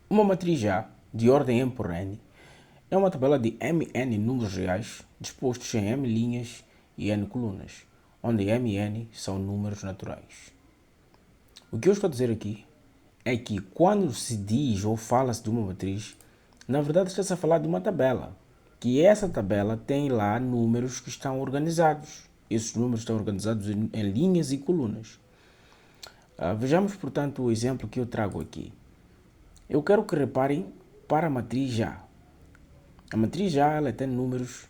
Uma matriz A, de ordem M por N, é uma tabela de Mn números reais dispostos em M linhas e N colunas, onde M e N são números naturais. O que eu estou a dizer aqui é que quando se diz ou fala-se de uma matriz, na verdade está-se a falar de uma tabela, que essa tabela tem lá números que estão organizados. Esses números estão organizados em linhas e colunas. Vejamos, portanto, o exemplo que eu trago aqui. Eu quero que reparem para a matriz A. A matriz A ela tem números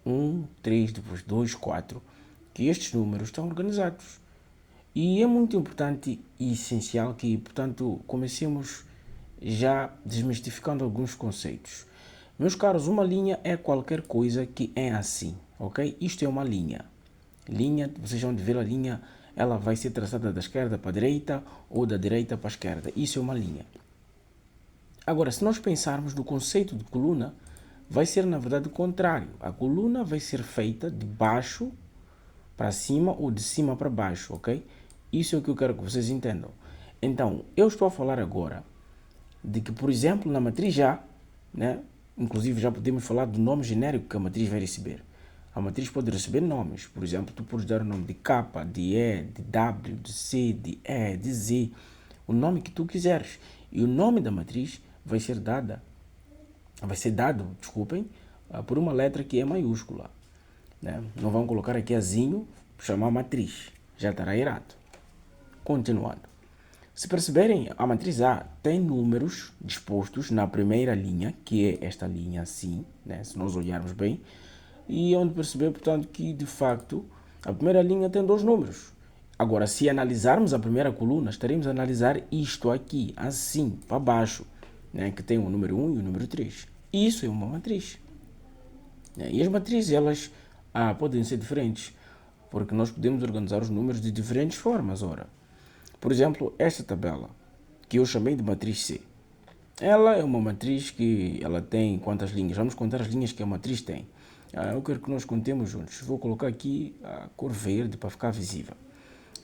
1, 3, depois 2, 4, que estes números estão organizados. E é muito importante e essencial que, portanto, comecemos já desmistificando alguns conceitos. Meus caros, uma linha é qualquer coisa que é assim, ok? Isto é uma linha. Linha, vocês vão ver a linha, ela vai ser traçada da esquerda para a direita ou da direita para a esquerda. Isso é uma linha. Agora, se nós pensarmos no conceito de coluna, vai ser na verdade o contrário. A coluna vai ser feita de baixo para cima ou de cima para baixo, ok? Isso é o que eu quero que vocês entendam. Então, eu estou a falar agora de que, por exemplo, na matriz A, né, inclusive já podemos falar do nome genérico que a matriz vai receber. A matriz pode receber nomes, por exemplo, tu podes dar o nome de K, de E, de W, de C, de E, de Z, o nome que tu quiseres. E o nome da matriz vai ser dado, desculpem, por uma letra que é maiúscula. Né? Não vão colocar aqui azinho, chamar matriz, já estará errado. Continuando. Se perceberem, a matriz A tem números dispostos na primeira linha, que é esta linha assim, né? Se nós olharmos bem, e onde perceber, portanto, que de facto a primeira linha tem dois números. Agora, se analisarmos a primeira coluna, estaremos a analisar isto aqui, assim, para baixo, né? Que tem o número 1 e o número 3. Isso é uma matriz. E as matrizes, elas podem ser diferentes, porque nós podemos organizar os números de diferentes formas, ora. Por exemplo, esta tabela, que eu chamei de matriz C. Ela é uma matriz que ela tem quantas linhas? Vamos contar as linhas que a matriz tem. Eu quero que nós contemos juntos. Vou colocar aqui a cor verde para ficar visível.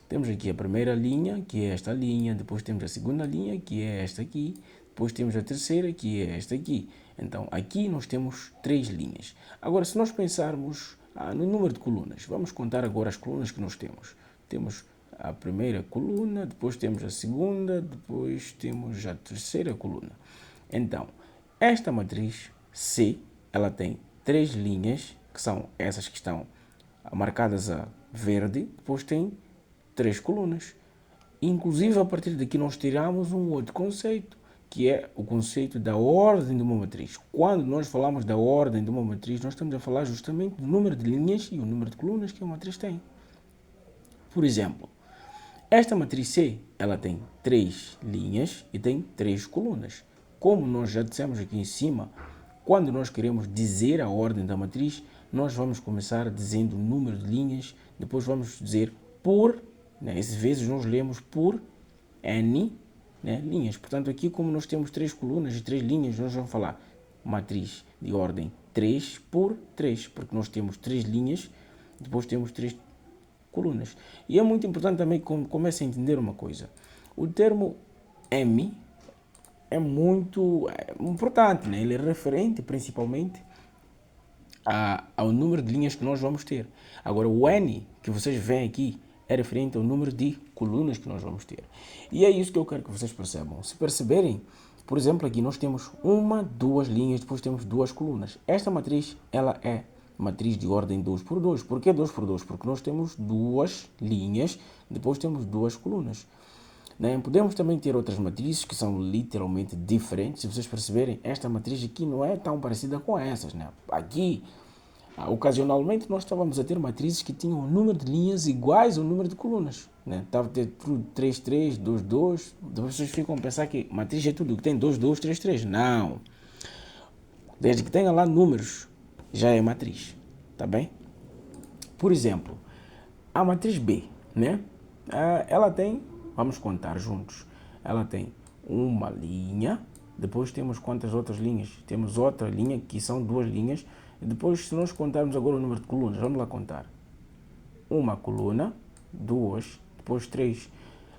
Temos aqui a primeira linha, que é esta linha. Depois temos a segunda linha, que é esta aqui. Depois temos a terceira, que é esta aqui. Então, aqui nós temos três linhas. Agora, se nós pensarmos no número de colunas, vamos contar agora as colunas que nós temos. Temos a primeira coluna, depois temos a segunda, depois temos a terceira coluna. Então, esta matriz C, ela tem três linhas, que são essas que estão marcadas a verde, depois tem três colunas. Inclusive, a partir daqui nós tiramos um outro conceito, que é o conceito da ordem de uma matriz. Quando nós falamos da ordem de uma matriz, nós estamos a falar justamente do número de linhas e o número de colunas que a matriz tem. Por exemplo, esta matriz C, ela tem três linhas e tem três colunas. Como nós já dissemos aqui em cima, quando nós queremos dizer a ordem da matriz, nós vamos começar dizendo o número de linhas, depois vamos dizer por, né? Às vezes nós lemos por N, né, linhas. Portanto, aqui como nós temos três colunas e três linhas, nós vamos falar matriz de ordem 3 por 3, porque nós temos três linhas, depois temos três colunas. E é muito importante também que comece a entender uma coisa. O termo M é muito importante, né? Ele é referente principalmente ao número de linhas que nós vamos ter. Agora, o N que vocês veem aqui é referente ao número de colunas que nós vamos ter. E é isso que eu quero que vocês percebam. Se perceberem, por exemplo, aqui nós temos uma, duas linhas, depois temos duas colunas. Esta matriz, ela é matriz de ordem 2 por 2. Por que 2 por 2? Porque nós temos duas linhas, depois temos duas colunas. Né? Podemos também ter outras matrizes que são literalmente diferentes. Se vocês perceberem, esta matriz aqui não é tão parecida com essas. Né? Aqui, ocasionalmente, nós estávamos a ter matrizes que tinham um número de linhas iguais ao número de colunas. Né? Estava a ter tudo 3, 3, 2, 2. Depois vocês ficam a pensar que matriz é tudo que tem 2, 2, 3, 3. Não. Desde que tenha lá números, já é matriz. Tá bem? Por exemplo, a matriz B, né? Ela tem, vamos contar juntos, ela tem uma linha, depois temos quantas outras linhas? Temos outra linha, que são duas linhas, e depois se nós contarmos agora o número de colunas, vamos lá contar. Uma coluna, duas, depois três.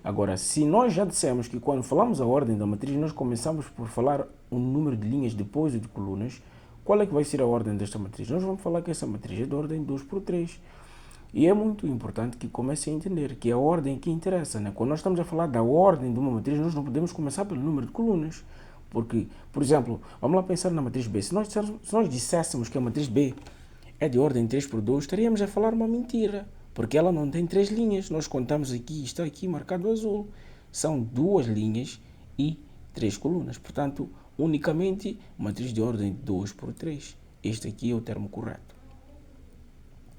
Agora, se nós já dissemos que quando falamos a ordem da matriz, nós começamos por falar um número de linhas depois de colunas, qual é que vai ser a ordem desta matriz? Nós vamos falar que essa matriz é de ordem 2 por 3. E é muito importante que comecem a entender que é a ordem que interessa, né? Quando nós estamos a falar da ordem de uma matriz, nós não podemos começar pelo número de colunas. Porque, por exemplo, vamos lá pensar na matriz B. Se nós disséssemos que a matriz B é de ordem 3 por 2, estaríamos a falar uma mentira. Porque ela não tem 3 linhas. Nós contamos aqui, está aqui marcado azul. São 2 linhas e 3 colunas. Portanto, unicamente matriz de ordem 2 por 3. Este aqui é o termo correto.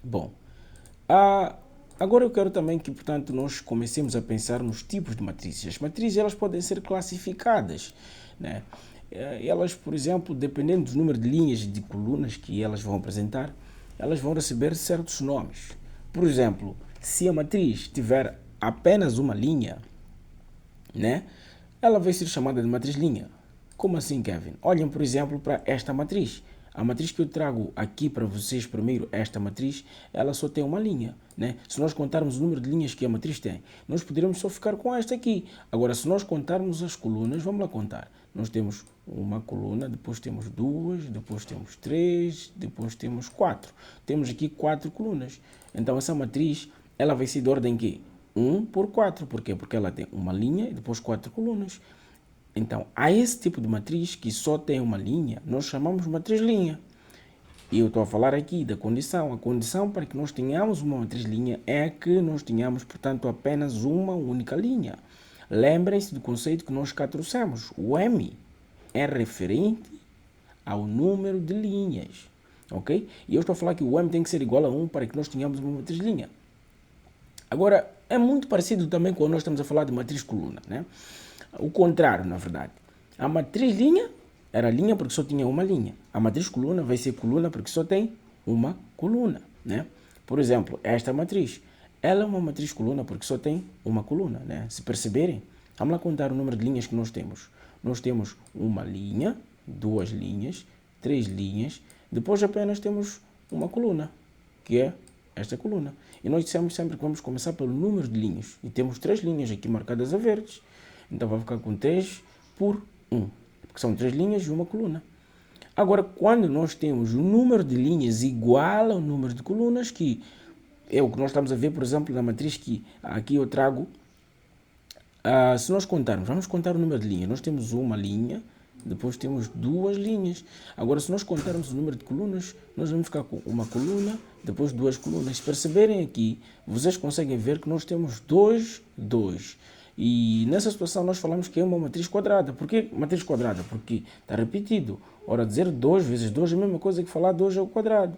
Bom, agora eu quero também que, portanto, nós comecemos a pensar nos tipos de matrizes. As matrizes, elas podem ser classificadas, né? Elas, por exemplo, dependendo do número de linhas e de colunas que elas vão apresentar, elas vão receber certos nomes. Por exemplo, se a matriz tiver apenas uma linha, né, ela vai ser chamada de matriz linha. Como assim, Kevin? Olhem, por exemplo, para esta matriz. A matriz que eu trago aqui para vocês primeiro, esta matriz, ela só tem uma linha, né? Se nós contarmos o número de linhas que a matriz tem, nós poderíamos só ficar com esta aqui. Agora, se nós contarmos as colunas, vamos lá contar. Nós temos uma coluna, depois temos duas, depois temos três, depois temos quatro. Temos aqui 4 colunas. Então, essa matriz, ela vai ser de ordem quê? 1 por 4. Por quê? Porque ela tem uma linha e depois 4 colunas. Então, a esse tipo de matriz que só tem uma linha, nós chamamos de matriz linha. E eu estou a falar aqui da condição. A condição para que nós tenhamos uma matriz linha é que nós tenhamos, portanto, apenas uma única linha. Lembrem-se do conceito que nós cá trouxemos. O M é referente ao número de linhas. Ok? E eu estou a falar que o M tem que ser igual a 1 para que nós tenhamos uma matriz linha. Agora, é muito parecido também quando nós estamos a falar de matriz coluna, né? O contrário, na verdade. A matriz linha era linha porque só tinha uma linha. A matriz coluna vai ser coluna porque só tem uma coluna, né? Por exemplo, esta matriz, ela é uma matriz coluna porque só tem uma coluna, né? Se perceberem, vamos lá contar o número de linhas que nós temos. Nós temos uma linha, 2 linhas, 3 linhas, depois apenas temos uma coluna, que é esta coluna. E nós dissemos sempre que vamos começar pelo número de linhas. E temos 3 linhas aqui marcadas a verdes. Então vai ficar com 3 por 1, porque são 3 linhas e uma coluna. Agora, quando nós temos o número de linhas igual ao número de colunas, que é o que nós estamos a ver, por exemplo, na matriz que aqui eu trago, se nós contarmos, vamos contar o número de linhas. Nós temos uma linha, depois temos 2 linhas. Agora, se nós contarmos o número de colunas, nós vamos ficar com uma coluna, depois 2 colunas. Se perceberem aqui, vocês conseguem ver que nós temos 2, 2. E nessa situação nós falamos que é uma matriz quadrada. Por que matriz quadrada? Porque está repetido. Ora, dizer 2 vezes 2 é a mesma coisa que falar 2 ao quadrado.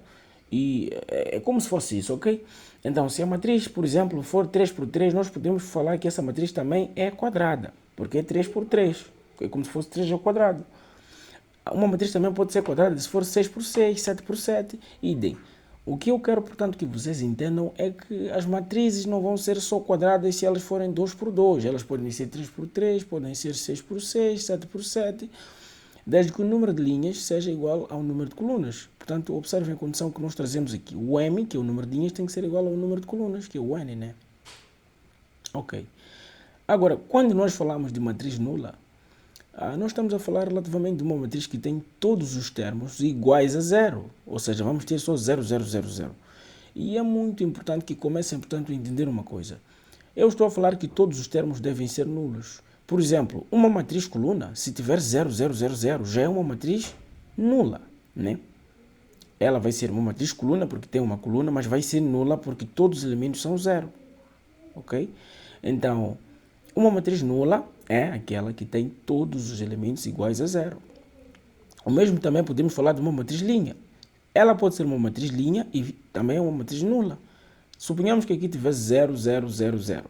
E é como se fosse isso, ok? Então, se a matriz, por exemplo, for 3 por 3, nós podemos falar que essa matriz também é quadrada. Porque é 3 por 3. É como se fosse 3 ao quadrado. Uma matriz também pode ser quadrada se for 6 por 6, 7 por 7, idem. O que eu quero, portanto, que vocês entendam é que as matrizes não vão ser só quadradas se elas forem 2 por 2. Elas podem ser 3 por 3, podem ser 6 por 6, 7 por 7, desde que o número de linhas seja igual ao número de colunas. Portanto, observem a condição que nós trazemos aqui. O M, que é o número de linhas, tem que ser igual ao número de colunas, que é o N, né? Ok. Agora, quando nós falamos de matriz nula, nós estamos a falar relativamente de uma matriz que tem todos os termos iguais a zero. Ou seja, vamos ter só 0, 0, 0, 0. E é muito importante que comecem, portanto, a entender uma coisa. Eu estou a falar que todos os termos devem ser nulos. Por exemplo, uma matriz coluna, se tiver 0, 0, 0, 0, já é uma matriz nula, né? Ela vai ser uma matriz coluna porque tem uma coluna, mas vai ser nula porque todos os elementos são zero. Ok? Então, uma matriz nula é aquela que tem todos os elementos iguais a zero. O mesmo também podemos falar de uma matriz linha. Ela pode ser uma matriz linha e também é uma matriz nula. Suponhamos que aqui tivesse 0, 0, 0, 0.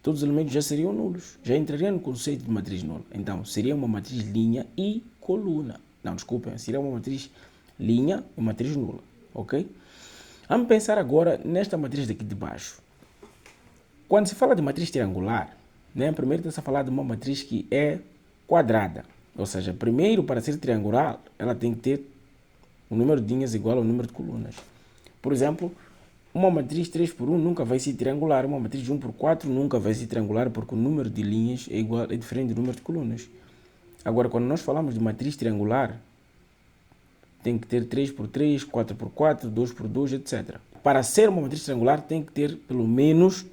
Todos os elementos já seriam nulos. Já entraria no conceito de matriz nula. Então, seria uma matriz linha e coluna. Não, desculpem, seria uma matriz linha e matriz nula. Ok? Vamos pensar agora nesta matriz daqui de baixo. Quando se fala de matriz triangular, né, primeiro está-se a falar de uma matriz que é quadrada. Ou seja, primeiro, para ser triangular, ela tem que ter o número de linhas igual ao número de colunas. Por exemplo, Uma matriz 3 por 1 nunca vai ser triangular, uma matriz 1 por 4 nunca vai ser triangular, porque o número de linhas é diferente do número de colunas. Agora, quando nós falamos de matriz triangular, tem que ter 3 por 3, 4 por 4, 2 por 2, etc. Para ser uma matriz triangular, tem que ter pelo menos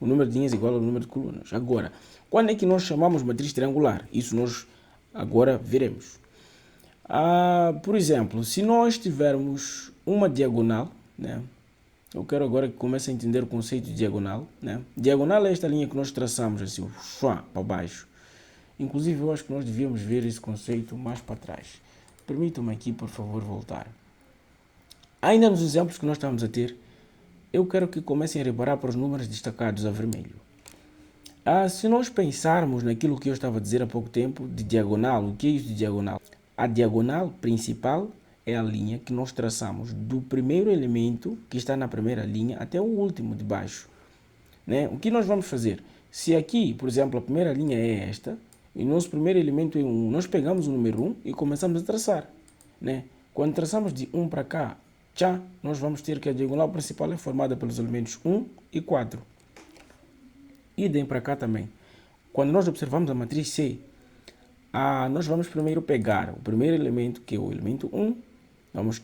o número de linhas igual ao número de colunas. Agora, quando é que nós chamamos matriz triangular? Isso nós agora veremos. Por exemplo, se nós tivermos uma diagonal, né? Eu quero agora que comece a entender o conceito de diagonal, né? Diagonal é esta linha que nós traçamos assim, para baixo. Inclusive, eu acho que nós devíamos ver esse conceito mais para trás. Permitam-me aqui, por favor, voltar. Ainda nos exemplos que nós estamos a ter, eu quero que comecem a reparar para os números destacados a vermelho. Se nós pensarmos naquilo que eu estava a dizer há pouco tempo, de diagonal, o que é isso de diagonal? A diagonal principal é a linha que nós traçamos do primeiro elemento que está na primeira linha até o último de baixo. Né? O que nós vamos fazer? Se aqui, por exemplo, a primeira linha é esta, e o nosso primeiro elemento é 1, nós pegamos o número 1 e começamos a traçar. Né? Quando traçamos de 1 para cá, nós vamos ter que a diagonal principal é formada pelos elementos 1 e 4. Idem para cá também. Quando nós observamos a matriz C, nós vamos primeiro pegar o primeiro elemento, que é o elemento 1, vamos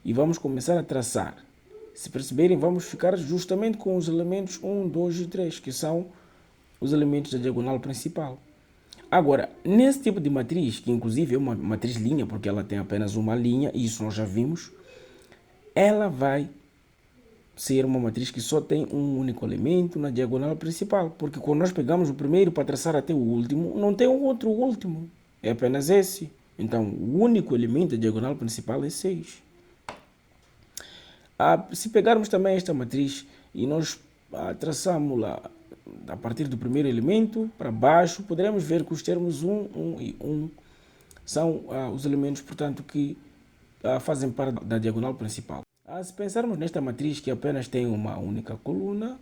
e vamos começar a traçar. Se perceberem, vamos ficar justamente com os elementos 1, 2 e 3, que são os elementos da diagonal principal. Agora, nesse tipo de matriz, que inclusive é uma matriz linha, porque ela tem apenas uma linha, e isso nós já vimos, ela vai ser uma matriz que só tem um único elemento na diagonal principal, porque quando nós pegamos o primeiro para traçar até o último, não tem um outro último, é apenas esse. Então, o único elemento da diagonal principal é 6. Se pegarmos também esta matriz e nós traçamos lá a partir do primeiro elemento para baixo, poderemos ver que os termos 1, 1 e 1 são os elementos, portanto, que fazem parte da diagonal principal. Se pensarmos nesta matriz que apenas tem uma única coluna,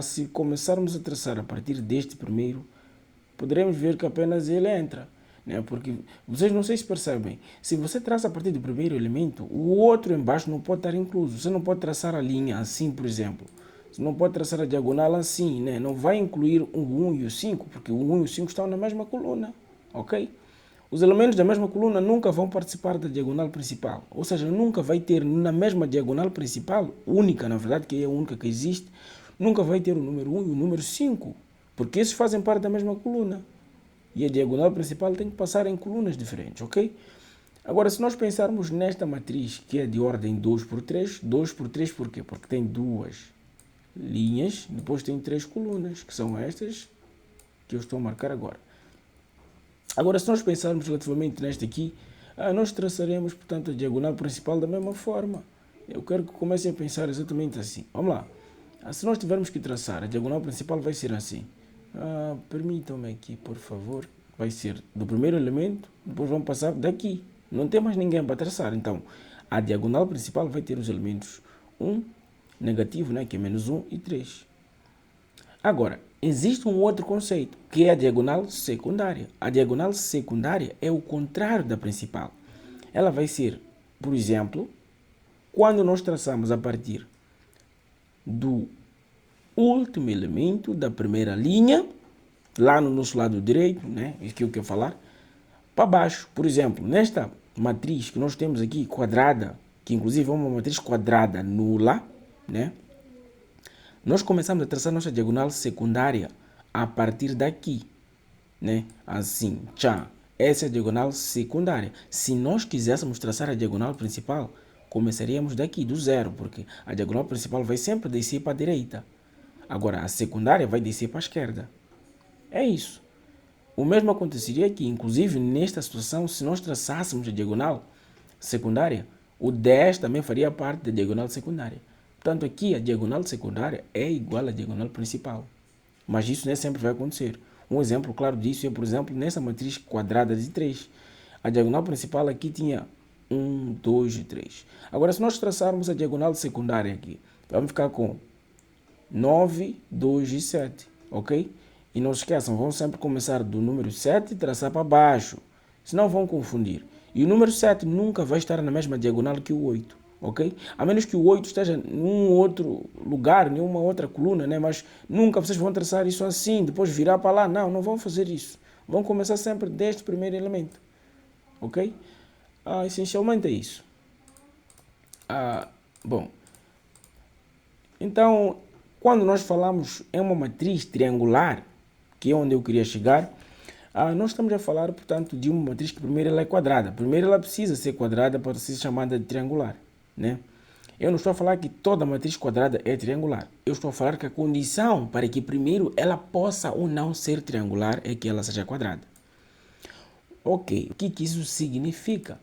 se começarmos a traçar a partir deste primeiro, poderemos ver que apenas ele entra. Né? Porque vocês não sei se percebem, se você traça a partir do primeiro elemento, o outro embaixo não pode estar incluso. Você não pode traçar a linha assim, por exemplo. Você não pode traçar a diagonal assim, né? Não vai incluir o 1 e o 5, porque o 1 e o 5 estão na mesma coluna, ok? Os elementos da mesma coluna nunca vão participar da diagonal principal, ou seja, nunca vai ter na mesma diagonal principal, única na verdade, que é a única que existe, nunca vai ter o número 1 e o número 5, porque esses fazem parte da mesma coluna. E a diagonal principal tem que passar em colunas diferentes, ok? Agora, se nós pensarmos nesta matriz, que é de ordem 2 por 3 por quê? Porque tem duas linhas, depois tem 3 colunas, que são estas que eu estou a marcar agora. Agora, se nós pensarmos relativamente nesta aqui, nós traçaremos, portanto, a diagonal principal da mesma forma. Eu quero que comecem a pensar exatamente assim. Vamos lá. Se nós tivermos que traçar, a diagonal principal vai ser assim. Permitam-me aqui, por favor. Vai ser do primeiro elemento, depois vamos passar daqui. Não tem mais ninguém para traçar. Então, a diagonal principal vai ter os elementos 1, negativo, né, que é menos 1 e 3. Agora, existe um outro conceito, que é a diagonal secundária. A diagonal secundária é o contrário da principal. Ela vai ser, por exemplo, quando nós traçamos a partir do último elemento da primeira linha, lá no nosso lado direito, né, isso que eu quero falar, para baixo. Por exemplo, nesta matriz que nós temos aqui, quadrada, que inclusive é uma matriz quadrada nula, né? Nós começamos a traçar nossa diagonal secundária a partir daqui, né? Assim, essa é a diagonal secundária. Se nós quiséssemos traçar a diagonal principal, começaríamos daqui, do zero, porque a diagonal principal vai sempre descer para a direita. Agora, a secundária vai descer para a esquerda. É isso. O mesmo aconteceria aqui, inclusive nesta situação, se nós traçássemos a diagonal secundária, o 10 também faria parte da diagonal secundária. Portanto, aqui a diagonal secundária é igual à diagonal principal. Mas isso nem sempre vai acontecer. Um exemplo claro disso é, por exemplo, nessa matriz quadrada de 3. A diagonal principal aqui tinha 1, 2 e 3. Agora, se nós traçarmos a diagonal secundária aqui, vamos ficar com 9, 2 e 7, ok? E não se esqueçam, vão sempre começar do número 7 e traçar para baixo, senão vão confundir. E o número 7 nunca vai estar na mesma diagonal que o 8. ok? A menos que o 8 esteja num outro lugar, em uma outra coluna, né? Mas nunca vocês vão traçar isso assim, depois virar para lá. Não, não vão fazer isso. Vão começar sempre deste primeiro elemento, ok? Essencialmente é isso. Bom, então, quando nós falamos em uma matriz triangular, que é onde eu queria chegar, nós estamos a falar, portanto, de uma matriz que primeiro ela é quadrada. Primeiro ela precisa ser quadrada para ser chamada de triangular, né? Eu não estou a falar que toda matriz quadrada é triangular. Eu estou a falar que a condição para que primeiro ela possa ou não ser triangular é que ela seja quadrada. Ok, o que isso significa?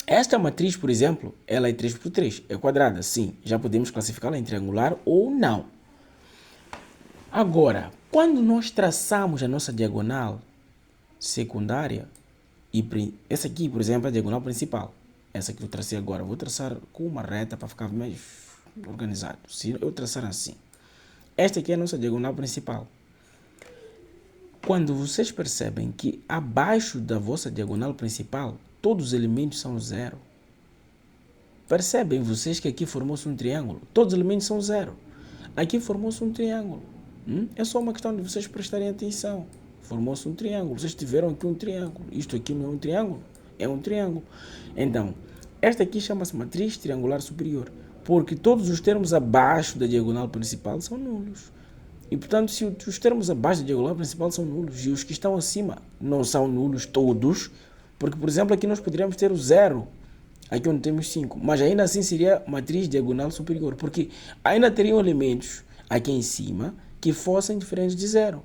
Esta matriz, por exemplo, ela é 3 por 3, é quadrada, sim. Já podemos classificá-la em triangular ou não. Agora, quando nós traçamos a nossa diagonal secundária, essa aqui, por exemplo, é a diagonal principal. Essa que eu tracei agora, vou traçar com uma reta para ficar mais organizado. Se eu traçar assim, esta aqui é a nossa diagonal principal. Quando vocês percebem que abaixo da vossa diagonal principal, todos os elementos são zero, percebem vocês que aqui formou-se um triângulo? Todos os elementos são zero. Aqui formou-se um triângulo. É só uma questão de vocês prestarem atenção. Formou-se um triângulo. Vocês tiveram aqui um triângulo. Isto aqui não é um triângulo? É um triângulo. Então, esta aqui chama-se matriz triangular superior, porque todos os termos abaixo da diagonal principal são nulos. E, portanto, se os termos abaixo da diagonal principal são nulos e os que estão acima não são nulos todos, porque, por exemplo, aqui nós poderíamos ter o zero, aqui onde temos 5, mas ainda assim seria matriz diagonal superior, porque ainda teriam elementos aqui em cima que fossem diferentes de zero.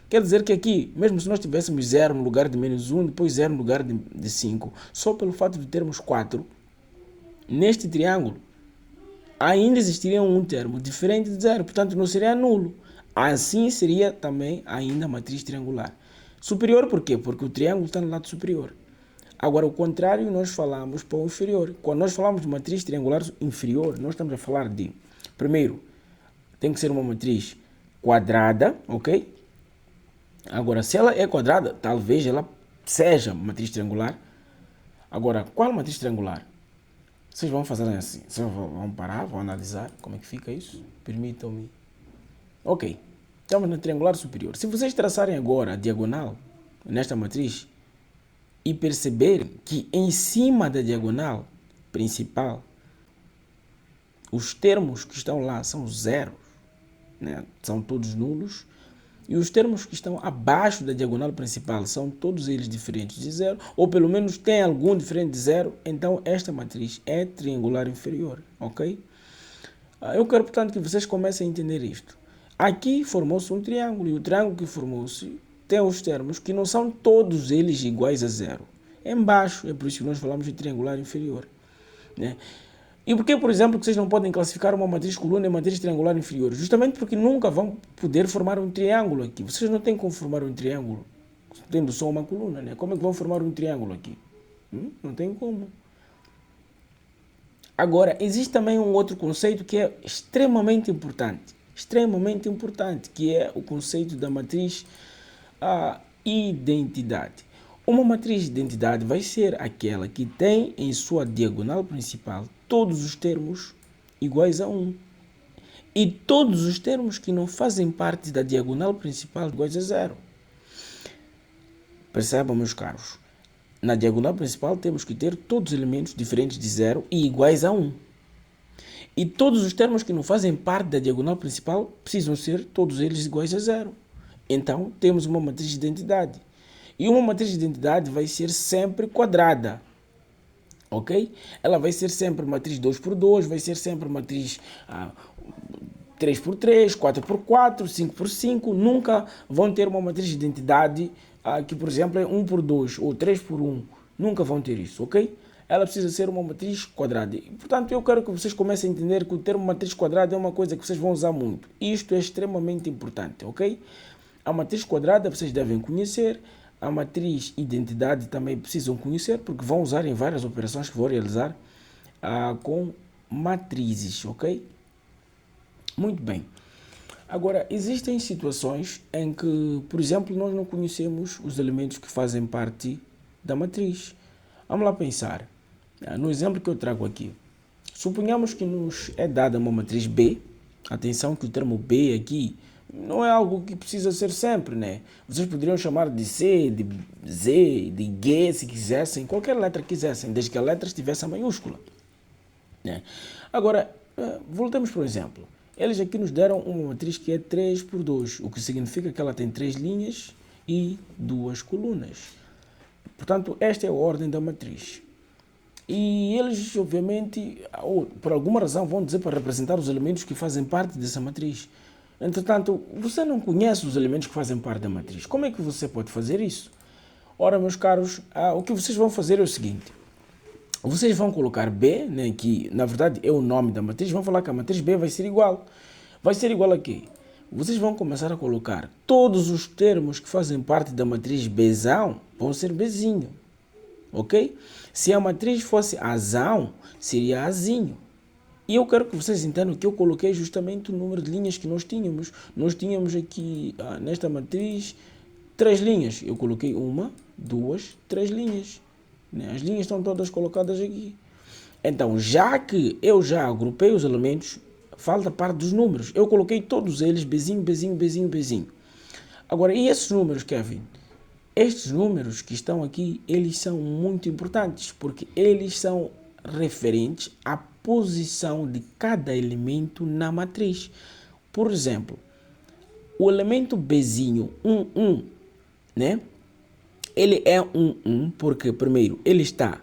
Quer dizer que aqui, mesmo se nós tivéssemos zero no lugar de menos 1, depois zero no lugar de 5, só pelo fato de termos 4, neste triângulo, ainda existiria um termo diferente de zero, portanto não seria nulo. Assim seria também ainda matriz triangular. Superior por quê? Porque o triângulo está no lado superior. Agora, o contrário, nós falamos para o inferior. Quando nós falamos de matriz triangular inferior, nós estamos a falar de, primeiro, tem que ser uma matriz quadrada, ok? Agora, se ela é quadrada, talvez ela seja matriz triangular. Agora, qual matriz triangular? Vocês vão fazer assim, vocês vão parar, vão analisar como é que fica isso. Permitam-me. Ok, estamos na triangular superior. Se vocês traçarem agora a diagonal nesta matriz e perceberem que em cima da diagonal principal os termos que estão lá são zeros, né? São todos nulos, e os termos que estão abaixo da diagonal principal são todos eles diferentes de zero, ou pelo menos tem algum diferente de zero, então esta matriz é triangular inferior, ok? Eu quero, portanto, que vocês comecem a entender isto. Aqui formou-se um triângulo, e o triângulo que formou-se tem os termos que não são todos eles iguais a zero. É embaixo, é por isso que nós falamos de triangular inferior, né? E por que, por exemplo, que vocês não podem classificar uma matriz coluna em matriz triangular inferior? Justamente porque nunca vão poder formar um triângulo aqui. Vocês não têm como formar um triângulo tendo só uma coluna, né? Como é que vão formar um triângulo aqui? Não tem como. Agora, existe também um outro conceito que é extremamente importante, que é o conceito da matriz identidade. Uma matriz de identidade vai ser aquela que tem em sua diagonal principal todos os termos iguais a 1 e todos os termos que não fazem parte da diagonal principal iguais a 0. Percebam, meus caros, na diagonal principal temos que ter todos os elementos diferentes de 0 e iguais a 1. E todos os termos que não fazem parte da diagonal principal precisam ser todos eles iguais a 0. Então, temos uma matriz de identidade. E uma matriz de identidade vai ser sempre quadrada, ok? Ela vai ser sempre matriz 2 por 2, vai ser sempre matriz 3 por 3, 4 por 4, 5 por 5. Nunca vão ter uma matriz de identidade que, por exemplo, é 1 por 2 ou 3 por 1. Nunca vão ter isso, ok? Ela precisa ser uma matriz quadrada. E, portanto, eu quero que vocês comecem a entender que o termo matriz quadrada é uma coisa que vocês vão usar muito. Isto é extremamente importante, ok? A matriz quadrada vocês devem conhecer. A matriz identidade também precisam conhecer, porque vão usar em várias operações que vou realizar com matrizes, ok? Muito bem. Agora, existem situações em que, por exemplo, nós não conhecemos os elementos que fazem parte da matriz. Vamos lá pensar. No exemplo que eu trago aqui, suponhamos que nos é dada uma matriz B. Atenção que o termo B aqui não é algo que precisa ser sempre, né? Vocês poderiam chamar de C, de Z, de G, se quisessem, qualquer letra que quisessem, desde que a letra estivesse a maiúscula, né? Agora, voltemos para o exemplo. Eles aqui nos deram uma matriz que é 3 por 2, o que significa que ela tem 3 linhas e 2 colunas. Portanto, esta é a ordem da matriz. E eles, obviamente, por alguma razão, vão dizer para representar os elementos que fazem parte dessa matriz. Entretanto, você não conhece os elementos que fazem parte da matriz. Como é que você pode fazer isso? Ora, meus caros, o que vocês vão fazer é o seguinte. Vocês vão colocar B, né, que na verdade é o nome da matriz, vão falar que a matriz B vai ser igual. Vai ser igual a quê? Vocês vão começar a colocar todos os termos que fazem parte da matriz Bzão, vão ser Bzinho. Ok? Se a matriz fosse Azão, seria Azinho. E eu quero que vocês entendam que eu coloquei justamente o número de linhas que nós tínhamos. Nós tínhamos aqui, nesta matriz, 3 linhas. Eu coloquei 1, 2, 3 linhas. As linhas estão todas colocadas aqui. Então, já que eu já agrupei os elementos, falta a parte dos números. Eu coloquei todos eles, Bzinho, Bzinho, Bzinho, Bzinho. Agora, e esses números, Kevin? Estes números que estão aqui, eles são muito importantes, porque eles são referentes à posição de cada elemento na matriz. Por exemplo, o elemento Bzinho 1, 1, né? Ele é 1, 1 porque, primeiro, ele está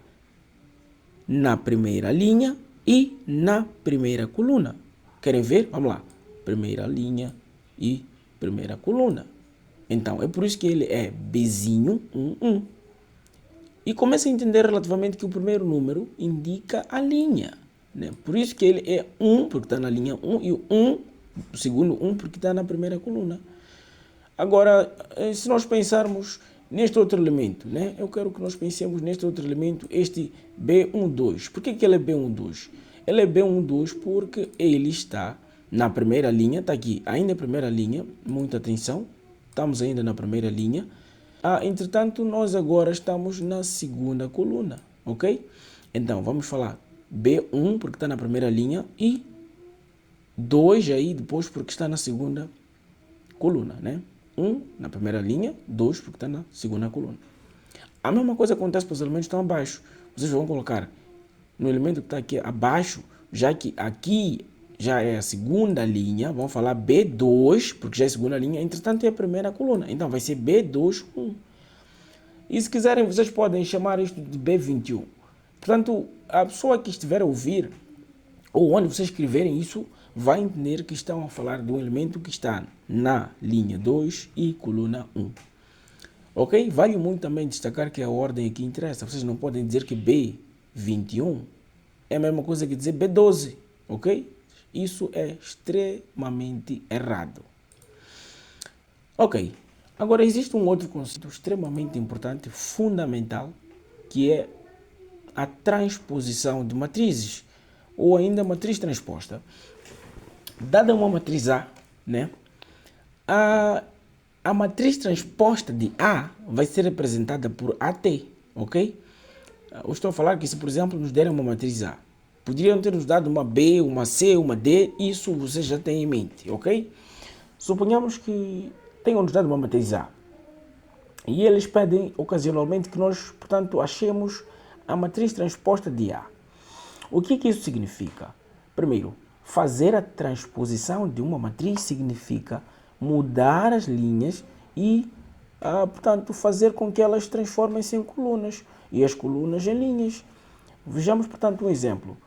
na primeira linha e na primeira coluna. Querem ver? Vamos lá. Primeira linha e primeira coluna. Então, é por isso que ele é Bzinho 1, 1. E começa a entender relativamente que o primeiro número indica a linha, né? Por isso que ele é 1, porque está na linha 1, e o 1, o segundo 1, porque está na primeira coluna. Agora, se nós pensarmos neste outro elemento, né? Eu quero que nós pensemos neste outro elemento, este B12. Por que ele é B12? Ele é B12 porque ele está na primeira linha, está aqui, ainda na primeira linha, muita atenção, estamos ainda na primeira linha. Entretanto, nós agora estamos na segunda coluna, ok? Então, vamos falar B1 porque está na primeira linha e 2 aí depois porque está na segunda coluna, né? 1 na primeira linha, 2 porque está na segunda coluna. A mesma coisa acontece para os elementos que estão abaixo. Vocês vão colocar no elemento que está aqui abaixo, já que aqui já é a segunda linha, vamos falar B2, porque já é a segunda linha, entretanto é a primeira coluna. Então vai ser B2, 1. E se quiserem, vocês podem chamar isto de B21. Portanto, a pessoa que estiver a ouvir, ou onde vocês escreverem isso, vai entender que estão a falar de um elemento que está na linha 2 e coluna 1. Ok? Vale muito também destacar que a ordem aqui interessa. Vocês não podem dizer que B21 é a mesma coisa que dizer B12. Ok? Isso é extremamente errado. Ok. Agora, existe um outro conceito extremamente importante, fundamental, que é a transposição de matrizes, ou ainda matriz transposta. Dada uma matriz A, né? A matriz transposta de A vai ser representada por AT, ok? Eu estou a falar que se, por exemplo, nos derem uma matriz A, poderiam ter nos dado uma B, uma C, uma D, isso vocês já têm em mente, ok? Suponhamos que tenham nos dado uma matriz A e eles pedem ocasionalmente que nós, portanto, achemos a matriz transposta de A. O que isso significa? Primeiro, fazer a transposição de uma matriz significa mudar as linhas e, portanto, fazer com que elas transformem-se em colunas e as colunas em linhas. Vejamos, portanto, um exemplo.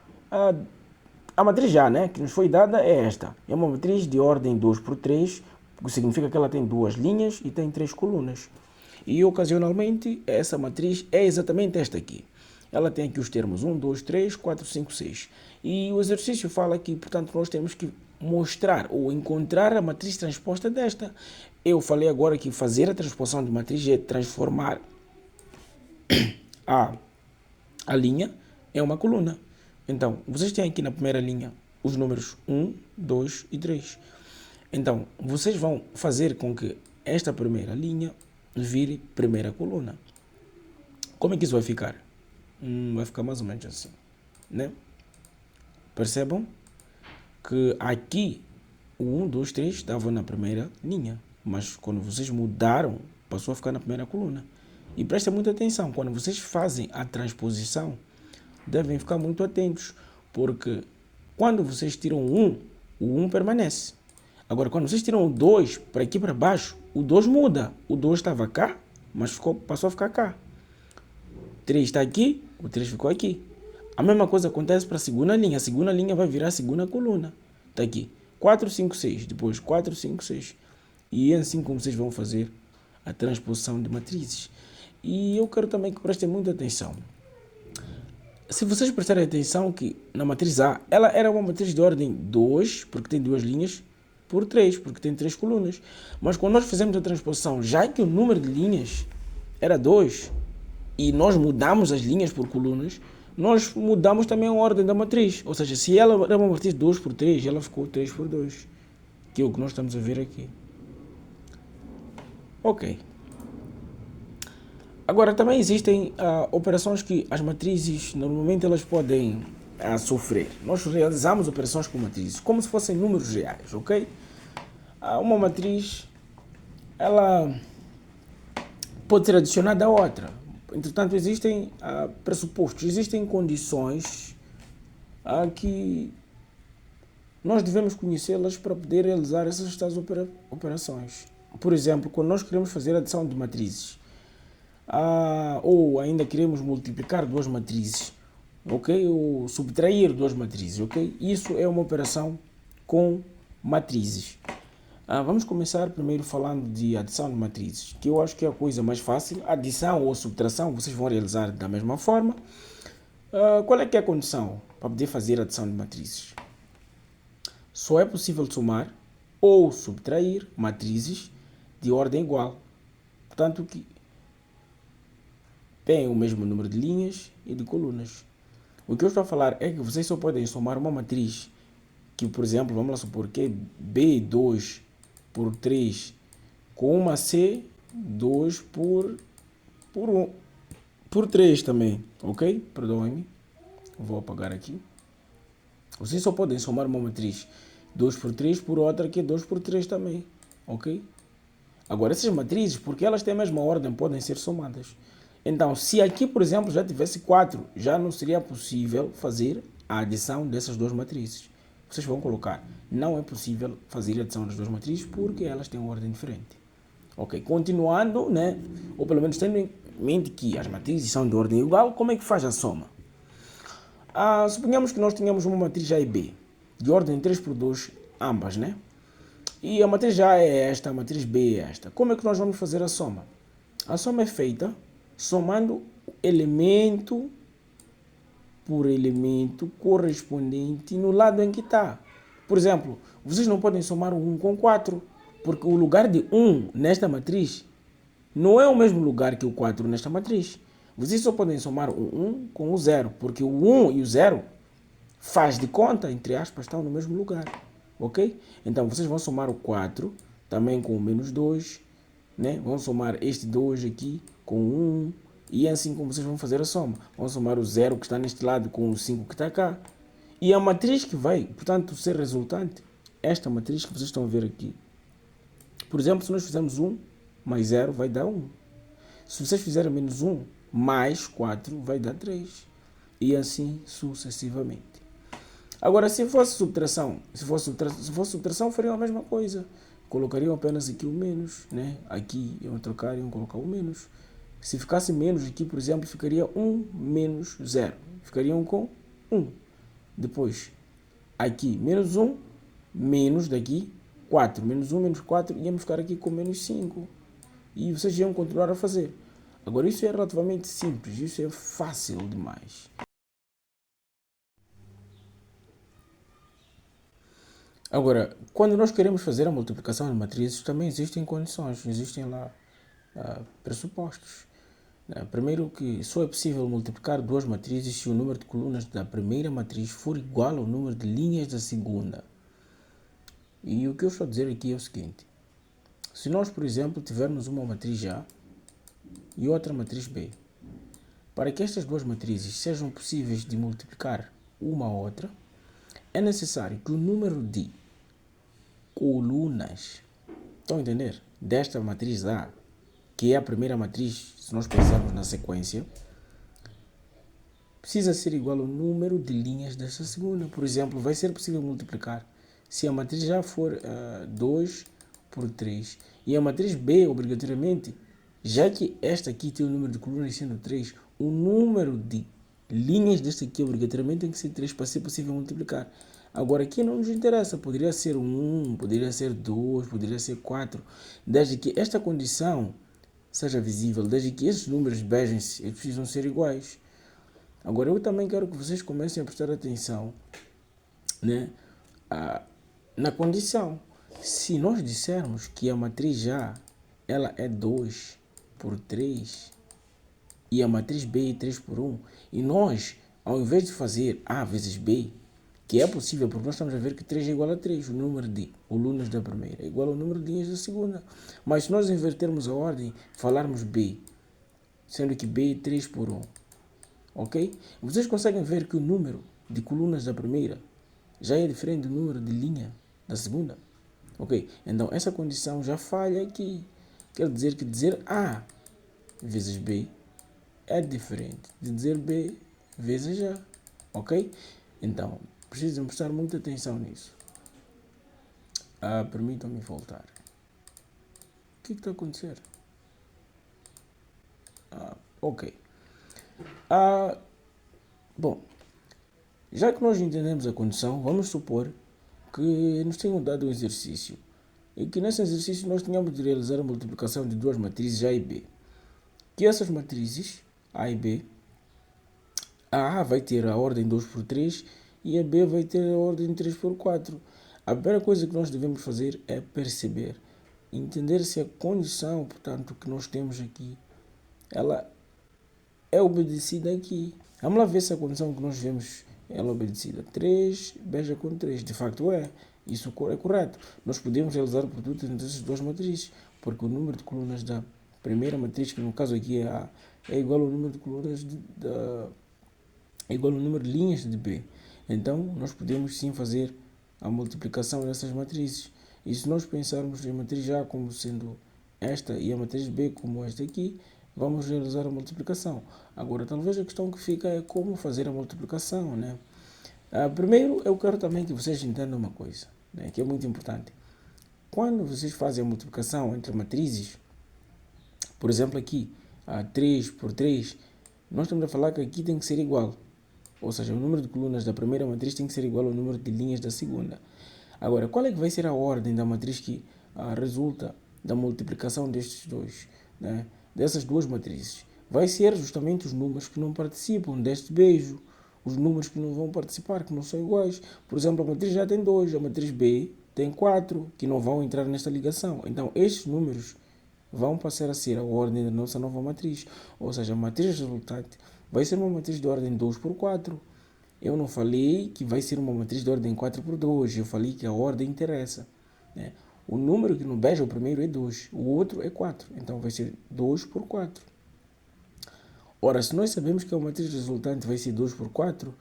A matriz A, né, que nos foi dada é esta. É uma matriz de ordem 2 por 3, o que significa que ela tem 2 linhas e tem 3 colunas. E, ocasionalmente, essa matriz é exatamente esta aqui. Ela tem aqui os termos 1, 2, 3, 4, 5, 6. E o exercício fala que, portanto, nós temos que mostrar ou encontrar a matriz transposta desta. Eu falei agora que fazer a transposição de matriz é transformar a linha em uma coluna. Então, vocês têm aqui na primeira linha os números 1, 2 e 3. Então, vocês vão fazer com que esta primeira linha vire primeira coluna. Como é que isso vai ficar? vai ficar mais ou menos assim, né? Percebam que aqui o 1, 2, 3 estava na primeira linha, mas quando vocês mudaram, passou a ficar na primeira coluna. E prestem muita atenção, quando vocês fazem a transposição, devem ficar muito atentos, porque quando vocês tiram o 1 permanece. Agora, quando vocês tiram o 2 para aqui para baixo, o 2 muda. O 2 estava cá, mas passou a ficar cá. 3 está aqui, o 3 ficou aqui. A mesma coisa acontece para a segunda linha. A segunda linha vai virar a segunda coluna. Está aqui. 4, 5, 6. Depois 4, 5, 6. E é assim como vocês vão fazer a transposição de matrizes. E eu quero também que prestem muita atenção. Se vocês prestarem atenção que na matriz A, ela era uma matriz de ordem 2, porque tem duas linhas, por 3, porque tem 3 colunas. Mas quando nós fizemos a transposição, já que o número de linhas era 2, e nós mudamos as linhas por colunas, nós mudamos também a ordem da matriz. Ou seja, se ela era uma matriz 2 por 3, ela ficou 3 por 2, que é o que nós estamos a ver aqui. Ok. Agora, também existem operações que as matrizes, normalmente elas podem sofrer. Nós realizamos operações com matrizes, como se fossem números reais, ok? Uma matriz, ela pode ser adicionada a outra. Entretanto, existem pressupostos, existem condições que nós devemos conhecê-las para poder realizar essas tais operações. Por exemplo, quando nós queremos fazer adição de matrizes, ou ainda queremos multiplicar duas matrizes, ok? Ou subtrair duas matrizes, ok? Isso é uma operação com matrizes. Vamos começar primeiro falando de adição de matrizes, que eu acho que é a coisa mais fácil. Adição ou subtração vocês vão realizar da mesma forma. Qual é que é a condição para poder fazer adição de matrizes? Só é possível somar ou subtrair matrizes de ordem igual. Portanto, que tem o mesmo número de linhas e de colunas. O que eu estou a falar é que vocês só podem somar uma matriz que, por exemplo, vamos lá supor que é B2 por 3 com uma C2 por 3 também, ok? Perdoem-me, vou apagar aqui. Vocês só podem somar uma matriz 2 por 3 por outra que é 2 por 3 também, ok? Agora, essas matrizes, porque elas têm a mesma ordem, podem ser somadas. Então, se aqui, por exemplo, já tivesse 4, já não seria possível fazer a adição dessas duas matrizes. Vocês vão colocar, não é possível fazer a adição das duas matrizes porque elas têm uma ordem diferente. Ok, continuando, né? Ou pelo menos tendo em mente que as matrizes são de ordem igual, como é que faz a soma? Suponhamos que nós tenhamos uma matriz A e B, de ordem 3 por 2, ambas, né? E a matriz A é esta, a matriz B é esta. Como é que nós vamos fazer a soma? A soma é feita somando elemento por elemento correspondente no lado em que está. Por exemplo, vocês não podem somar o 1 com 4, porque o lugar de 1 nesta matriz não é o mesmo lugar que o 4 nesta matriz. Vocês só podem somar o 1 com o 0, porque o 1 e o 0 faz de conta, entre aspas, estão no mesmo lugar. Ok? Então, vocês vão somar o 4 também com o menos 2, né? Vão somar este 2 aqui com o 1, e é assim como vocês vão fazer a soma. Vão somar o 0 que está neste lado com o 5 que está cá. E a matriz que vai, portanto, ser resultante, esta matriz que vocês estão a ver aqui. Por exemplo, se nós fizermos 1 mais 0, vai dar 1. Se vocês fizerem menos 1 mais 4, vai dar 3. E assim sucessivamente. Agora, se fosse subtração, se fosse subtração, fariam a mesma coisa. Colocariam apenas aqui o menos, né? Aqui iam trocar, iam colocar o menos. Se ficasse menos aqui, por exemplo, ficaria 1 menos 0. Ficariam com 1. Depois, aqui, menos 1, menos daqui, 4. Menos 1, menos 4, íamos ficar aqui com menos 5. E vocês iam continuar a fazer. Agora, isso é relativamente simples, isso é fácil demais. Agora, quando nós queremos fazer a multiplicação de matrizes, também existem condições, existem lá pressupostos. Primeiro que só é possível multiplicar duas matrizes se o número de colunas da primeira matriz for igual ao número de linhas da segunda. E o que eu estou a dizer aqui é o seguinte. Se nós, por exemplo, tivermos uma matriz A e outra matriz B, Para que estas duas matrizes sejam possíveis de multiplicar uma a outra, é necessário que o número de colunas, estão a entender? Desta matriz A, que é a primeira matriz, se nós pensarmos na sequência, precisa ser igual ao número de linhas desta segunda. Por exemplo, vai ser possível multiplicar se a matriz A for 2 por 3 e a matriz B, obrigatoriamente, já que esta aqui tem o número de colunas sendo 3, o número de linhas desta aqui obrigatoriamente tem que ser 3 para ser possível multiplicar. Agora aqui não nos interessa, poderia ser 1, poderia ser 2, poderia ser 4, desde que esta condição seja visível, desde que esses números bejem-se, eles precisam ser iguais. Agora eu também quero que vocês comecem a prestar atenção, né, na condição. Se nós dissermos que a matriz A ela é 2 por 3 e a matriz B é 3 por 1, e nós, ao invés de fazer A vezes B, que é possível, porque nós estamos a ver que 3 é igual a 3, o número de colunas da primeira é igual ao número de linhas da segunda. Mas se nós invertermos a ordem, falarmos B, sendo que B é 3 por 1, ok? Vocês conseguem ver que o número de colunas da primeira já é diferente do número de linha da segunda? Ok? Então essa condição já falha aqui. Quer dizer que dizer A vezes B é diferente de dizer B vezes A. Ok? Então, precisam prestar muita atenção nisso. Permitam-me voltar. O que está a acontecer? Ok. Bom, já que nós entendemos a condição, vamos supor que nos tenham dado um exercício e que nesse exercício nós tenhamos de realizar a multiplicação de duas matrizes A e B. Que essas matrizes, A e B, a A vai ter a ordem 2 por 3 e a B vai ter a ordem 3 por 4. A primeira coisa que nós devemos fazer é perceber, entender se a condição, portanto, que nós temos aqui, ela é obedecida aqui. Vamos lá ver se a condição que nós vemos ela é obedecida. 3 beija com 3, de facto é. Isso é correto. Nós podemos realizar o produto entre essas duas matrizes, porque o número de colunas da primeira matriz, que no caso aqui é A, é igual ao número de colunas é igual ao número de linhas de B. Então, nós podemos sim fazer a multiplicação dessas matrizes. E se nós pensarmos em matriz A como sendo esta e a matriz B como esta aqui, vamos realizar a multiplicação. Agora, talvez a questão que fica é como fazer a multiplicação, né? Primeiro, eu quero também que vocês entendam uma coisa, né, que é muito importante. Quando vocês fazem a multiplicação entre matrizes, por exemplo aqui, 3 por 3, nós estamos a falar que aqui tem que ser igual. Ou seja, o número de colunas da primeira matriz tem que ser igual ao número de linhas da segunda. Agora, qual é que vai ser a ordem da matriz que resulta da multiplicação destes dois, né, dessas duas matrizes? Vai ser justamente os números que não participam deste beijo, os números que não vão participar, que não são iguais. Por exemplo, a matriz A tem 2, a matriz B tem 4, que não vão entrar nesta ligação. Então, estes números vão passar a ser a ordem da nossa nova matriz. Ou seja, a matriz resultante vai ser uma matriz de ordem 2 por 4. Eu não falei que vai ser uma matriz de ordem 4 por 2. Eu falei que a ordem interessa, né? O número que não beija o primeiro é 2, o outro é 4. Então vai ser 2 por 4. Ora, se nós sabemos que a matriz resultante vai ser 2 por 4,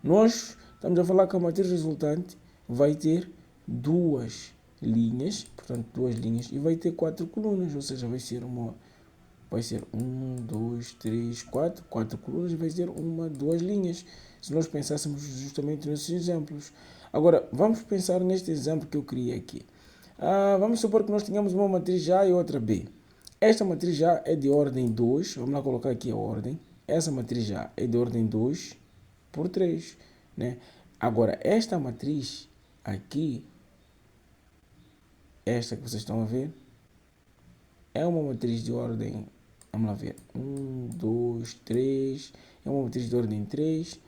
nós estamos a falar que a matriz resultante vai ter duas linhas, portanto duas linhas, e vai ter 4 colunas, ou seja, vai ser 1, 2, 3, 4, 4 colunas, e vai ser duas linhas, se nós pensássemos justamente nesses exemplos. Agora, vamos pensar neste exemplo que eu criei aqui. Vamos supor que nós tenhamos uma matriz A e outra B. Esta matriz A é de ordem 2, vamos lá colocar aqui a ordem. Essa matriz A é de ordem 2 por 3, né? Agora, esta matriz aqui, esta que vocês estão a ver, é uma matriz de ordem, vamos lá ver, 1, 2, 3, é uma matriz de ordem 3,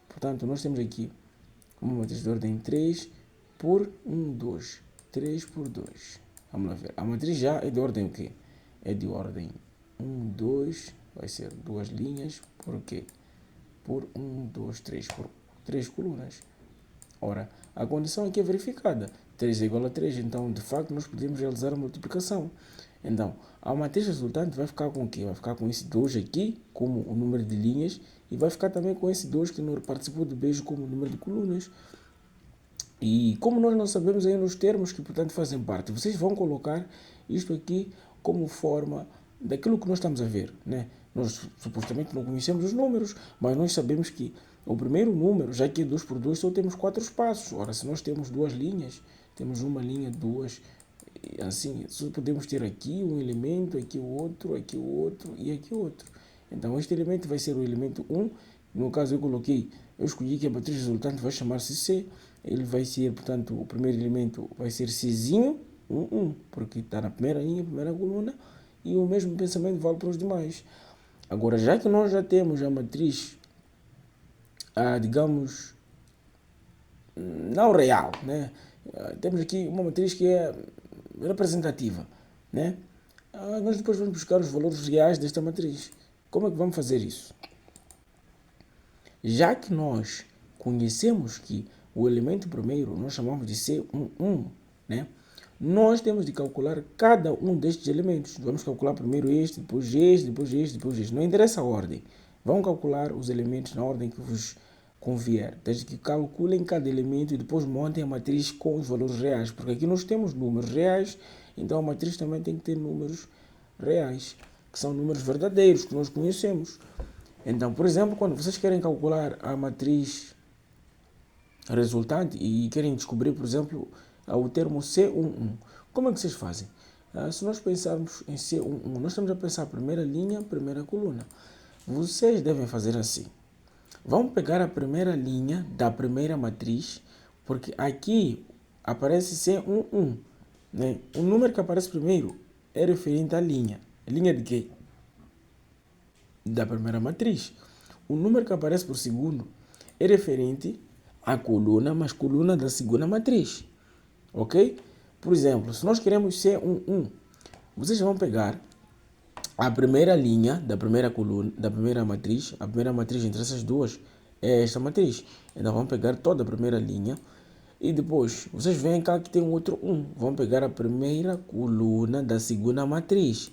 portanto, nós temos aqui uma matriz de ordem 3 por 1, 2, 3 por 2. Vamos lá ver, a matriz A é de ordem o quê? É de ordem 1, 2, vai ser duas linhas, por quê? Por 1, 2, 3, por 3 colunas. Ora, a condição aqui é verificada. 3 é igual a 3, então de facto nós podemos realizar a multiplicação. Então, a matriz resultante vai ficar com o quê? Vai ficar com esse 2 aqui, como o número de linhas, e vai ficar também com esse 2 que não participou do beijo como o número de colunas. E como nós não sabemos ainda os termos que, portanto, fazem parte, vocês vão colocar isto aqui como forma daquilo que nós estamos a ver, né? Nós supostamente não conhecemos os números, mas nós sabemos que o primeiro número, já que é 2 por 2, só temos 4 espaços. Ora, se nós temos duas linhas, temos uma linha, duas, assim, só podemos ter aqui um elemento, aqui o outro e aqui outro. Então, este elemento vai ser o elemento 1. No caso, eu escolhi que a matriz resultante vai chamar-se C. Ele vai ser, portanto, o primeiro elemento vai ser Czinho, 1, porque está na primeira linha, primeira coluna, e o mesmo pensamento vale para os demais. Agora, já que nós já temos a matriz, digamos, não real, né? Temos aqui uma matriz que é representativa, né? Nós depois vamos buscar os valores reais desta matriz. Como é que vamos fazer isso? Já que nós conhecemos que o elemento primeiro nós chamamos de C11, né? Nós temos de calcular cada um destes elementos. Vamos calcular primeiro este, depois este, depois este, depois este. Não interessa a ordem. Vão calcular os elementos na ordem que vos convier. Desde que calculem cada elemento e depois montem a matriz com os valores reais. Porque aqui nós temos números reais, então a matriz também tem que ter números reais, que são números verdadeiros, que nós conhecemos. Então, por exemplo, quando vocês querem calcular a matriz resultante e querem descobrir, por exemplo, o termo C11, como é que vocês fazem? Se nós pensarmos em C11, nós estamos a pensar primeira linha, primeira coluna. Vocês devem fazer assim. Vão pegar a primeira linha da primeira matriz, porque aqui aparece C11, né? O número que aparece primeiro é referente à linha. Linha de quê? Da primeira matriz. O número que aparece por segundo é referente à coluna, mas coluna da segunda matriz. Ok? Por exemplo, se nós queremos C11, vocês vão pegar a primeira linha da primeira coluna, da primeira matriz. A primeira matriz entre essas duas é esta matriz. Então vamos pegar toda a primeira linha e depois vocês veem cá que tem um outro 1. Vão pegar a primeira coluna da segunda matriz.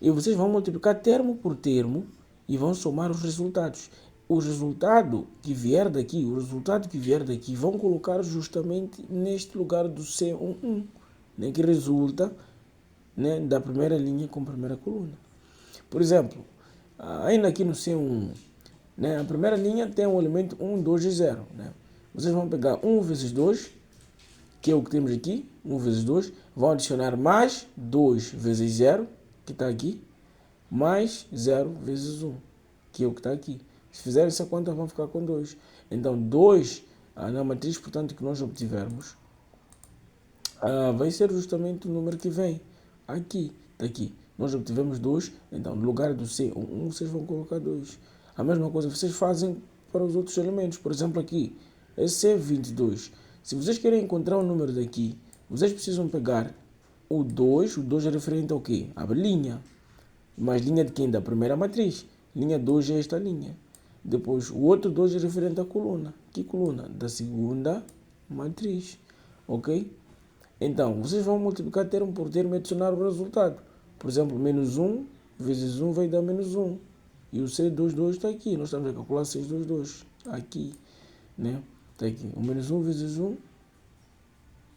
E vocês vão multiplicar termo por termo e vão somar os resultados. O resultado que vier daqui, vão colocar justamente neste lugar do C11, né, que resulta, né, da primeira linha com a primeira coluna. Por exemplo, ainda aqui no C11, né, a primeira linha tem o elemento 1, 2 e 0. Né? Vocês vão pegar 1 vezes 2, que é o que temos aqui, 1 vezes 2, vão adicionar mais 2 vezes 0, que está aqui, mais 0 vezes 1, que é o que está aqui. Se fizerem essa conta, vão ficar com 2. Então, 2 na matriz, portanto, que nós obtivermos, vai ser justamente o número que vem aqui. Daqui. Nós obtivemos 2, então, no lugar do C11, vocês vão colocar 2. A mesma coisa vocês fazem para os outros elementos. Por exemplo, aqui, é C22. Se vocês querem encontrar o número daqui, vocês precisam pegar o 2 é referente ao quê? A linha. Mas linha de quem? Da primeira matriz. Linha 2 é esta linha. Depois, o outro 2 é referente à coluna. Que coluna? Da segunda matriz. Ok? Então, vocês vão multiplicar termo por termo e adicionar o resultado. Por exemplo, menos 1 vezes 1 vai dar menos 1. E o C22 está aqui. Nós estamos a calcular 622. Aqui. Né? Está aqui. O menos 1 vezes 1.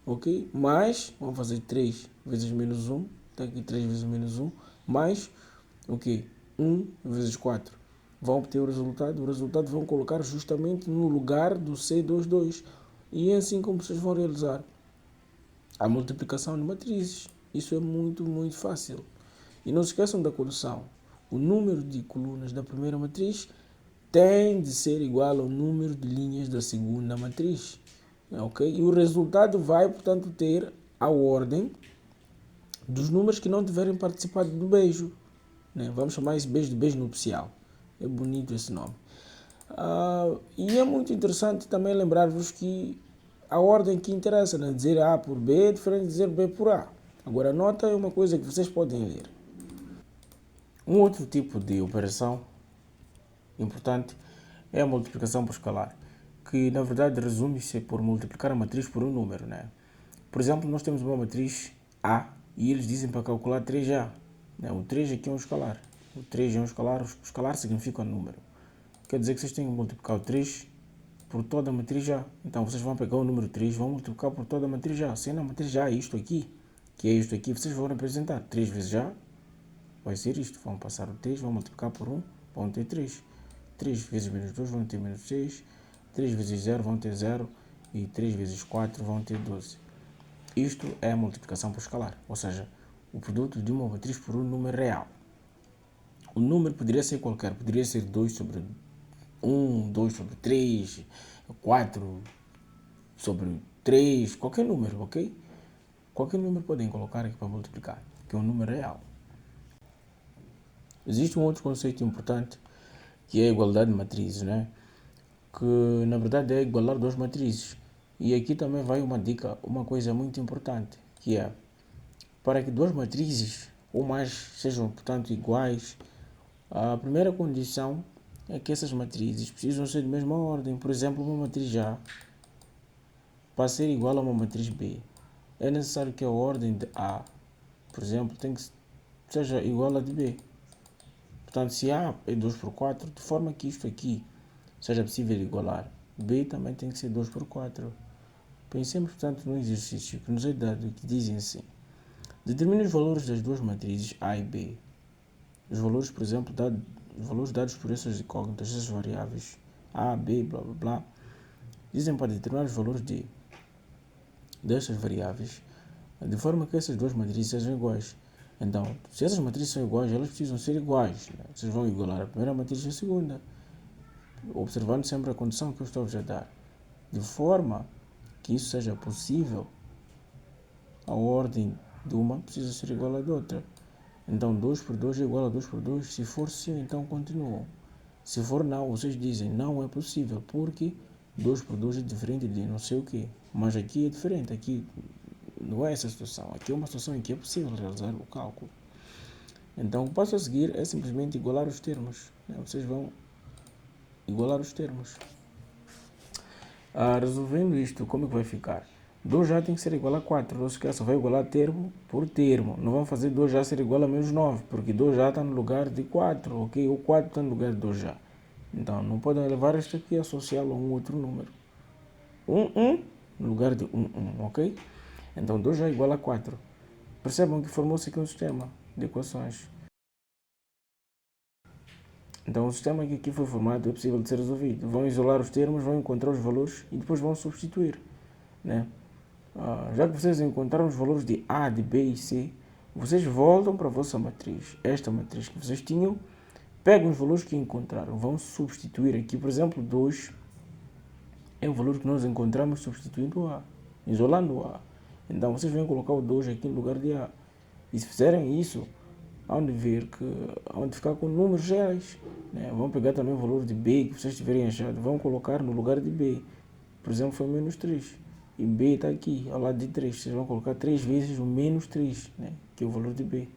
Ok? Mais, vamos fazer 3 vezes menos 1. Está aqui 3 vezes menos 1. Mais, o quê? 1 vezes 4. Vão obter o resultado vão colocar justamente no lugar do C22. E é assim como vocês vão realizar a multiplicação de matrizes. Isso é muito, muito fácil. E não se esqueçam da condição. O número de colunas da primeira matriz tem de ser igual ao número de linhas da segunda matriz. Ok? E o resultado vai, portanto, ter a ordem dos números que não tiverem participado do beijo. Né? Vamos chamar esse beijo de beijo nupcial. É bonito esse nome. E é muito interessante também lembrar-vos que a ordem que interessa, né? Dizer A por B é diferente de dizer B por A. Agora, a nota é uma coisa que vocês podem ler. Um outro tipo de operação importante é a multiplicação por escalar, que na verdade resume-se por multiplicar a matriz por um número. Né? Por exemplo, nós temos uma matriz A e eles dizem para calcular 3A. Né? O 3 aqui é um escalar. O 3 é um escalar, o escalar significa número. Quer dizer que vocês têm que multiplicar o 3 por toda a matriz A. Então vocês vão pegar o número 3 e vão multiplicar por toda a matriz A. Sendo a matriz A isto aqui, que é isto aqui, vocês vão representar 3 vezes A, vai ser isto. Vão passar o 3, vão multiplicar por 1, vão ter 3. 3 vezes menos 2 vão ter menos 6. 3 vezes 0 vão ter 0. E 3 vezes 4 vão ter 12. Isto é a multiplicação por escalar, ou seja, o produto de uma matriz por um número real. O número poderia ser qualquer, poderia ser 2 sobre 1, 2 sobre 3, 4 sobre 3, qualquer número, ok? Qualquer número podem colocar aqui para multiplicar, que é um número real. Existe um outro conceito importante, que é a igualdade de matrizes, né? Que na verdade é igualar duas matrizes. E aqui também vai uma dica, uma coisa muito importante, que é, para que duas matrizes ou mais sejam, portanto, iguais, a primeira condição é que essas matrizes precisam ser de mesma ordem. Por exemplo, uma matriz A, para ser igual a uma matriz B, é necessário que a ordem de A, por exemplo, seja igual à de B. Portanto, se A é 2 por 4, de forma que isto aqui seja possível igualar, B também tem que ser 2 por 4. Pensemos, portanto, num exercício que nos é dado, que dizem assim: determine os valores das duas matrizes A e B. Os valores, por exemplo, os valores dados por essas incógnitas, essas variáveis A, B, blá blá blá, dizem para determinar os valores destas variáveis, de forma que essas duas matrizes sejam iguais. Então, se essas matrizes são iguais, elas precisam ser iguais. Né? Vocês vão igualar a primeira matriz e a segunda, observando sempre a condição que eu estou a dar. De forma que isso seja possível, a ordem de uma precisa ser igual à da outra. Então 2 por 2 é igual a 2 por 2. Se for sim, então continuam. Se for não, vocês dizem não é possível, porque 2 por 2 é diferente de não sei o que. Mas aqui é diferente, aqui não é essa situação. Aqui é uma situação em que é possível realizar o cálculo. Então o passo a seguir é simplesmente igualar os termos. Vocês vão igualar os termos. Resolvendo isto, como é que vai ficar? 2A tem que ser igual a 4. Não se esqueça, vai igualar termo por termo. Não vamos fazer 2A ser igual a menos 9, porque 2A está no lugar de 4, ok? O 4 está no lugar de 2A. Então, não podem levar este aqui e associá-lo a um outro número. 1 no lugar de 1, ok? Então, 2A é igual a 4. Percebam que formou-se aqui um sistema de equações. Então, o sistema que aqui foi formado é possível de ser resolvido. Vão isolar os termos, vão encontrar os valores e depois vão substituir, né? Já que vocês encontraram os valores de A, de B e C, vocês voltam para a vossa matriz, esta matriz que vocês tinham, pegam os valores que encontraram, vão substituir aqui, por exemplo, 2 é o valor que nós encontramos substituindo o A, isolando o A. Então vocês vão colocar o 2 aqui no lugar de A. E se fizerem isso, hão de ver que hão de ficar com números reais, né? Vão pegar também o valor de B que vocês tiverem achado, vão colocar no lugar de B. Por exemplo, foi menos 3. E B está aqui, ao lado de 3. Vocês vão colocar 3 vezes o menos 3, né? Que é o valor de B.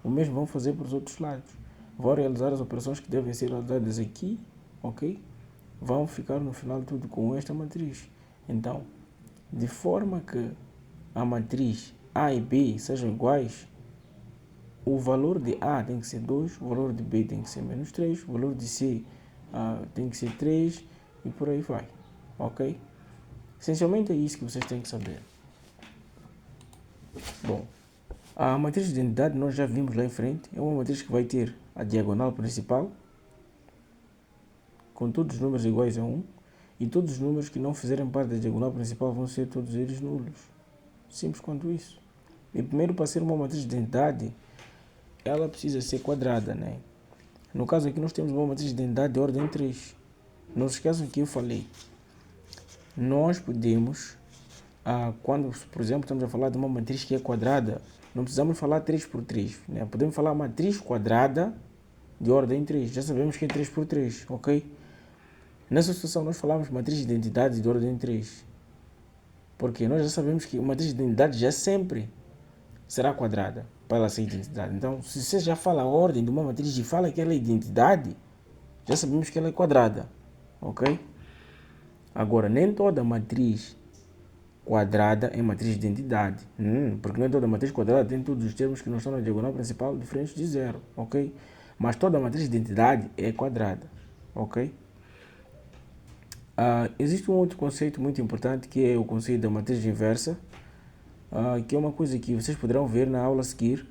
O mesmo vão fazer para os outros lados. Vão realizar as operações que devem ser realizadas aqui, ok? Vão ficar no final tudo com esta matriz. Então, de forma que a matriz A e B sejam iguais, o valor de A tem que ser 2, o valor de B tem que ser menos 3, o valor de C tem que ser 3 e por aí vai, ok? Essencialmente é isso que vocês têm que saber. Bom, a matriz de identidade nós já vimos lá em frente. É uma matriz que vai ter a diagonal principal, com todos os números iguais a 1, e todos os números que não fizerem parte da diagonal principal vão ser todos eles nulos. Simples quanto isso. E primeiro, para ser uma matriz de identidade, ela precisa ser quadrada, né? No caso aqui nós temos uma matriz de identidade de ordem 3. Não se esqueçam que eu falei. Nós podemos, quando, por exemplo, estamos a falar de uma matriz que é quadrada, não precisamos falar 3 por 3, né? Podemos falar matriz quadrada de ordem 3. Já sabemos que é 3 por 3, ok? Nessa situação nós falamos matriz de identidade de ordem 3. Porque nós já sabemos que uma matriz de identidade já sempre será quadrada para ela ser identidade. Então, se você já fala a ordem de uma matriz e fala que ela é identidade, já sabemos que ela é quadrada, ok? Agora, nem toda matriz quadrada é matriz de identidade. Porque nem toda matriz quadrada tem todos os termos que não estão na diagonal principal diferentes de zero, ok? Mas toda matriz de identidade é quadrada, ok? Existe um outro conceito muito importante que é o conceito da matriz inversa, que é uma coisa que vocês poderão ver na aula a seguir,